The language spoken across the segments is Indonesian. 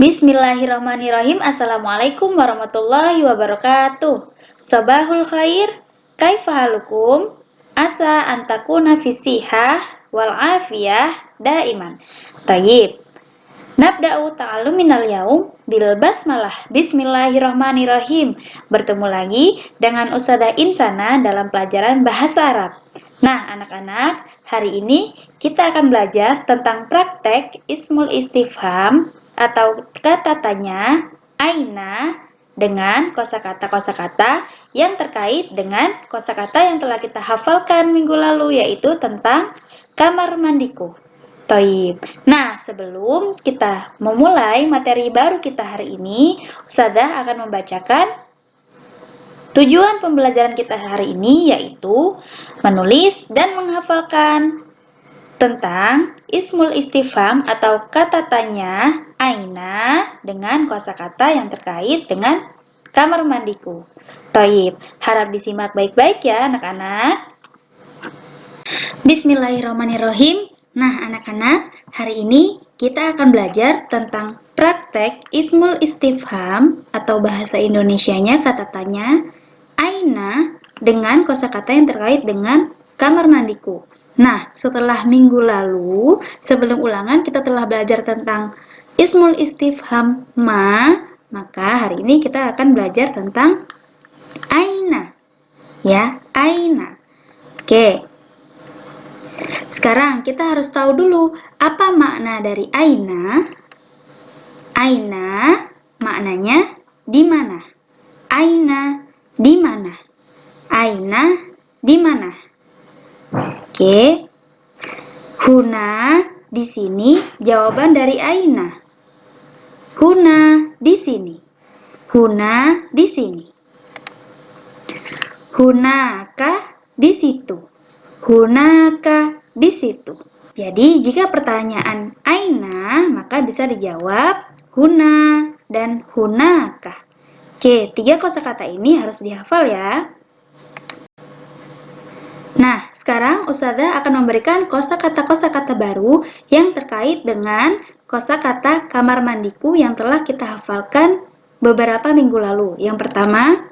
Bismillahirrahmanirrahim. Assalamualaikum warahmatullahi wabarakatuh. Sabahul khair. Kaifa halukum? Asa antakuna fisihah wal afiyah daiman. Tayyib. Nabda'u ta'aluminal yaum bil basmalah. Bismillahirrahmanirrahim. Bertemu lagi dengan Ustadzah Insana dalam pelajaran bahasa Arab. Nah, anak-anak, hari ini kita akan belajar tentang praktek ismul istifham atau kata tanya aina dengan kosakata-kosakata yang terkait dengan kosakata yang telah kita hafalkan minggu lalu, yaitu tentang kamar mandiku. Toib. Nah, sebelum kita memulai materi baru kita hari ini, Ustadzah akan membacakan tujuan pembelajaran kita hari ini, yaitu menulis dan menghafalkan tentang ismul istifham atau kata tanya aina dengan kosakata yang terkait dengan kamar mandiku. Toib. Harap disimak baik-baik ya anak-anak. Bismillahirrahmanirrahim. Nah, anak-anak, hari ini kita akan belajar tentang praktek ismul istifham atau bahasa Indonesianya kata tanya aina dengan kosakata yang terkait dengan kamar mandiku. Nah, setelah minggu lalu, sebelum ulangan kita telah belajar tentang ismul istifham maka hari ini kita akan belajar tentang aina. Ya, aina. Oke. Sekarang kita harus tahu dulu apa makna dari aina. Aina maknanya di mana? Aina di mana? Aina di mana? Oke. Huna di sini jawaban dari aina. Huna di sini. Huna di sini. Hunaka di situ. Hunaka di situ. Jadi jika pertanyaan aina maka bisa dijawab huna dan hunaka. Oke, 3 kosakata ini harus dihafal ya. Nah, sekarang Ustadzah akan memberikan kosakata-kosakata baru yang terkait dengan kosakata kamar mandiku yang telah kita hafalkan beberapa minggu lalu. Yang pertama,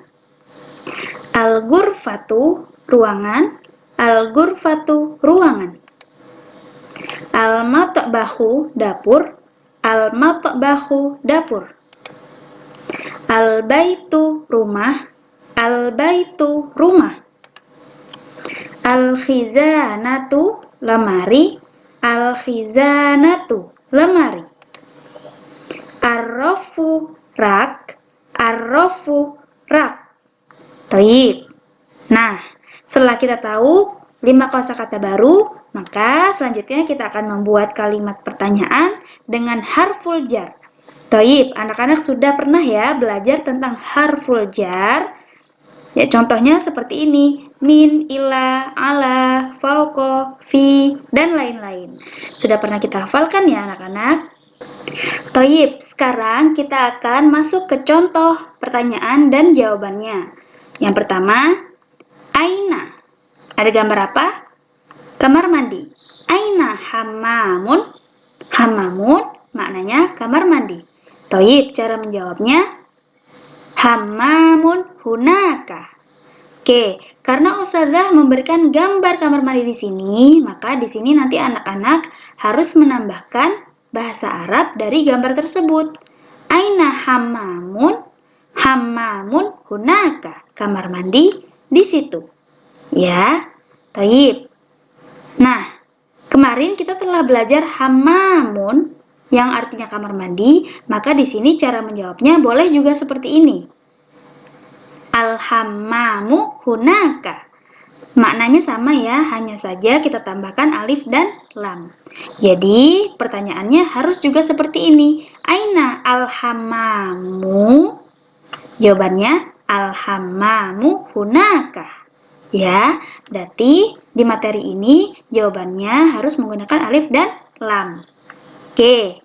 al-ghurfatu, ruangan. Al-ghurfatu, ruangan. Al-matbahu, dapur. Al-matbahu, dapur. Al-baitu, rumah. Al-baitu, rumah. Al-khizanatu, lemari. Al-khizanatu, lemari. Ar-rafu, rak. Ar-rafu, rak. Taib. Nah, setelah kita tahu 5 kosakata baru, maka selanjutnya kita akan membuat kalimat pertanyaan dengan harful jar. Taib, anak-anak sudah pernah ya belajar tentang harful jar? Ya, contohnya seperti ini. Min, ila, ala, fauqo, fi, dan lain-lain. Sudah pernah kita hafalkan ya anak-anak? Taib, sekarang kita akan masuk ke contoh pertanyaan dan jawabannya. Yang pertama, aina. Ada gambar apa? Kamar mandi. Aina hammamun. Hammamun maknanya kamar mandi. Taib, cara menjawabnya hammamun hunaka. Oke, karena Ustadzah memberikan gambar kamar mandi di sini, maka di sini nanti anak-anak harus menambahkan bahasa Arab dari gambar tersebut. Aina hammamun. Hammamun hunaka. Kamar mandi di situ. Ya, taib. Nah, kemarin kita telah belajar hammamun yang artinya kamar mandi, maka di sini cara menjawabnya boleh juga seperti ini. Al-hammamu hunaka. Maknanya sama ya, hanya saja kita tambahkan alif dan lam. Jadi, pertanyaannya harus juga seperti ini. Aina al-hammamu? Jawabannya al-hammamu hunaka. Ya, berarti di materi ini jawabannya harus menggunakan alif dan lam. Oke,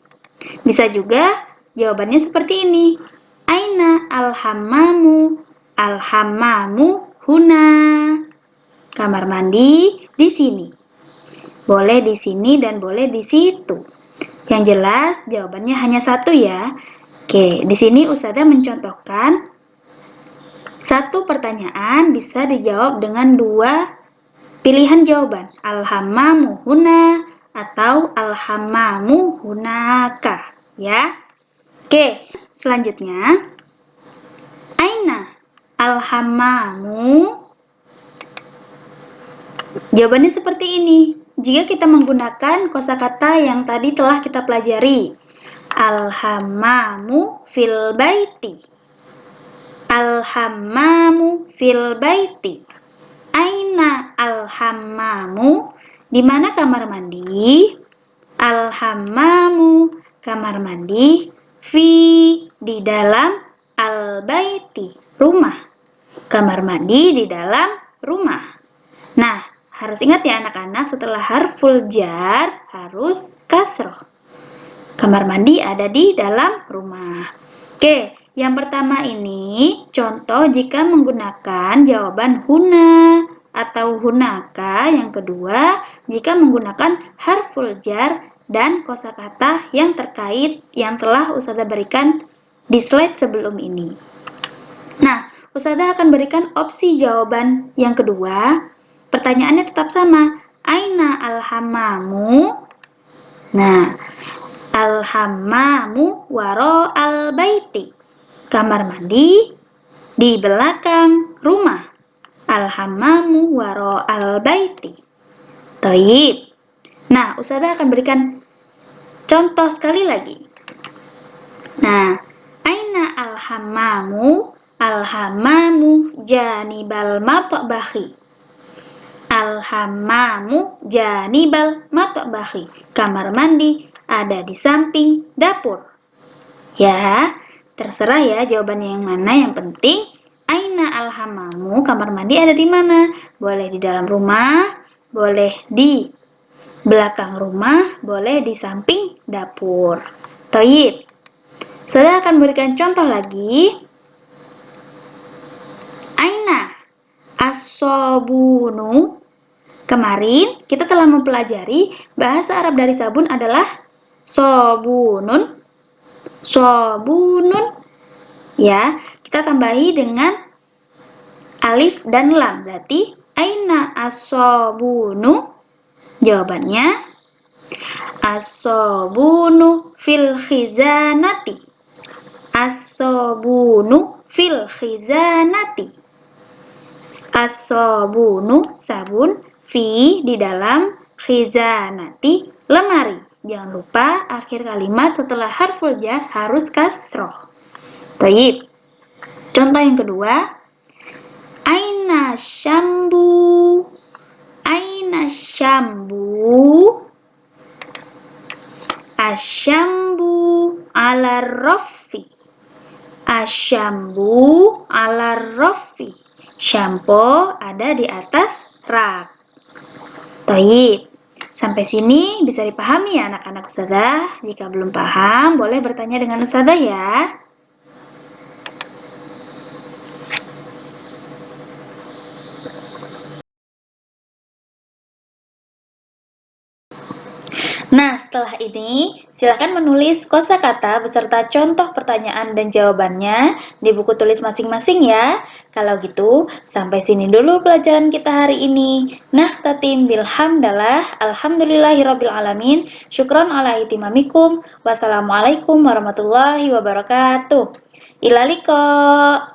bisa juga jawabannya seperti ini. Aina al-hammamu? Al-hammamu huna. Kamar mandi di sini. Boleh di sini dan boleh di situ. Yang jelas jawabannya hanya satu ya. Oke, di sini Ustazah mencontohkan satu pertanyaan bisa dijawab dengan dua pilihan jawaban. Alhammamu huna atau alhammamu hunaka. Ya. Oke, selanjutnya. Aina alhammamu. Jawabannya seperti ini. Jika kita menggunakan kosakata yang tadi telah kita pelajari. Alhammamu fil baiti. Alhammamu fil baiti. Aina alhammamu? Di mana kamar mandi? Alhammamu kamar mandi. Fi di dalam al-baiti rumah. Kamar mandi di dalam rumah. Nah, harus ingat ya anak-anak, setelah harful jar harus kasroh. Kamar mandi ada di dalam rumah. Oke, yang pertama ini contoh jika menggunakan jawaban huna atau hunaka. Yang kedua, jika menggunakan harful jar dan kosakata yang terkait yang telah Ustazah berikan di slide sebelum ini. Nah, Ustazah akan berikan opsi jawaban yang kedua. Pertanyaannya tetap sama. Aina alhammamu? Nah, alhammamu waro al-baiti. Kamar mandi di belakang rumah. Alhammamu waro al-baiti. Taib. Nah, Ustazah akan berikan contoh sekali lagi. Nah, aina alhammamu? Alhammamu janibal matbahi. Alhammamu janibal matbahi. Kamar mandi ada di samping dapur. Ya, terserah ya jawabannya yang mana. Yang penting, aina alhammamu? Kamar mandi ada di mana? Boleh di dalam rumah, boleh di belakang rumah, boleh di samping dapur. Toyib. Saya akan berikan contoh lagi. Aina as-sobunu? Kemarin kita telah mempelajari bahasa Arab dari sabun adalah sobunun. Sobunun. Ya, kita tambahi dengan alif dan lam. Berarti aina as-sobunu? Jawabannya as-sobunu fil khizanati. As-sobunu fil khizanati. As-sobunu sabun, fi di dalam, khizanati lemari. Jangan lupa akhir kalimat setelah harful jar harus kasroh. Baik. Contoh yang kedua. Aina syambu? Aina syambu? Asyambu ala raffi. Asyambu ala raffi. Shampoo ada di atas rak. Taib. Sampai sini bisa dipahami ya anak-anak Ustazah? Jika belum paham, boleh bertanya dengan Ustazah ya. Nah, setelah ini, silakan menulis kosakata beserta contoh pertanyaan dan jawabannya di buku tulis masing-masing ya. Kalau gitu, sampai sini dulu pelajaran kita hari ini. Nakhtatim bilhamdalah, alhamdulillahirrabbilalamin, syukron ala itimamikum, wassalamualaikum warahmatullahi wabarakatuh. Ilaliko.